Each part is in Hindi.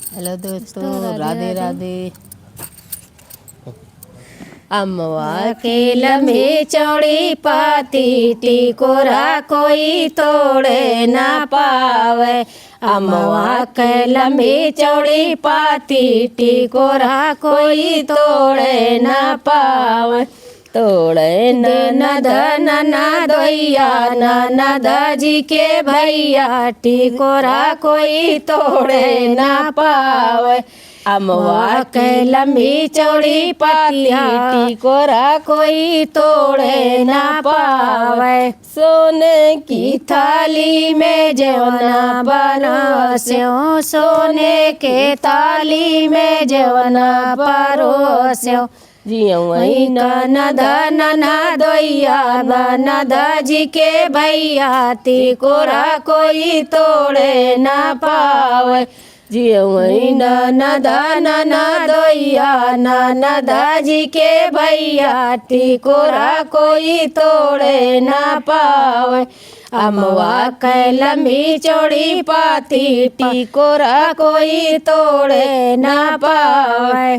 हेलो दोस्तों, राधे राधे। अम्मवा के लम्बी चौड़ी पाती टिकोरा कोई तोड़े ना पावे। अम्मवा के लम्बी चौड़ी पाती टिकोरा कोई तोड़े ना पावे। तोड़े ननद ननदोइया ननद जी के भैया टिकोरा कोई तोड़े ना पावे। अम्मवा के लंबी चौड़ी पातिया टिकोरा कोई तोड़े ना पावे। सोने की थाली में जवना परोस्यो, सोने के थाली में जवना परोस्यो। जियवई ननद ननदोइया ननद जी के भैया टिकोरा कोई तोड़े ना पावे। जियवई ननद ननदोइया ननद जी के भैया टिकोरा कोई तोड़े ना पावे। अम्मवा के लंबी चौड़ी पाती टिकोरा कोई तोड़े ना पावे।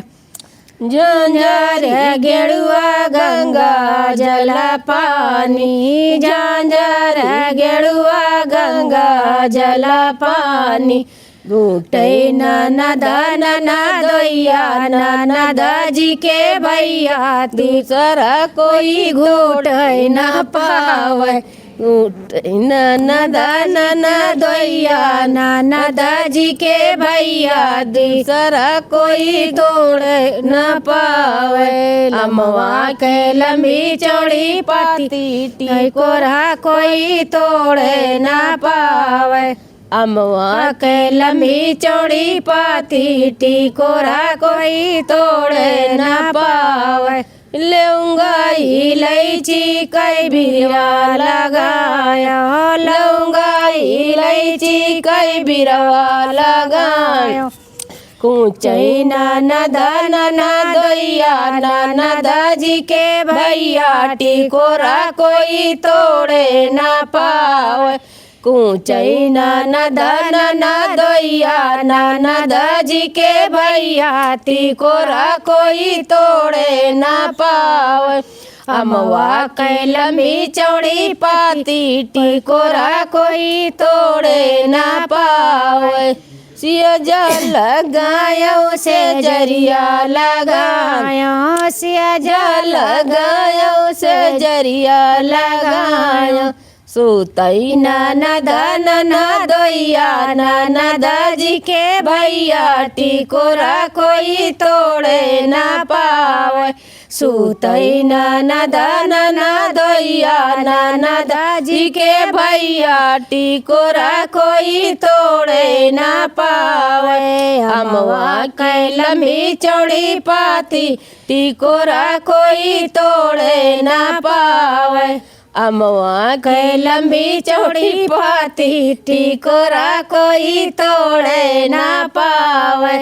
झांझर गेड़ुआ गंगा जल पानी, झांझर गेड़ुआ गंगा जल पानी। घूटे ननद ननदोइया ननद जी के भैया दूसरा कोई घूटे न पावे। घूटे ननद ननदोइया ननद जी के भैया दूसरा कोई तोड़े न पावे। अम्मवा के लंबी चौड़ी पाती टिकोरा कोई तोड़े न पावे। अम्मवा के लंबी चौड़ी पाती टिकोरा कोई तोड़े ना पावे। लौंगा इलायची कई बिरवा लगाया, लौंगा इलायची कई बिरवा लगाया। कुचई ननद ननदोइया ननद जी के भैया टिकोरा कोई तोड़े ना पावे। कुचई ननद ननदोइया ननद जी के भैया टिकोरा कोई तोड़े ना पावे। अम्मवा के लंबी चौड़ी पाती टिकोरा कोई तोड़े ना पावे। सियजल लगायो से जरिया लगायो, सियजल लगायो से जरिया लगायो। सुतई ननद ननदोइया ननद जी के भैया टिकोरा कोई तोड़े ना पावे। सुतई ननद ननदोइया ननद जी के भैया टिकोरा कोई तोड़े ना पावे। अम्मवा के लंबी चौड़ी पाती टिकोरा कोई तोड़े ना पावे। अम्मवा के लंबी चौड़ी पाती टिकोरा कोई तोड़े ना पावे।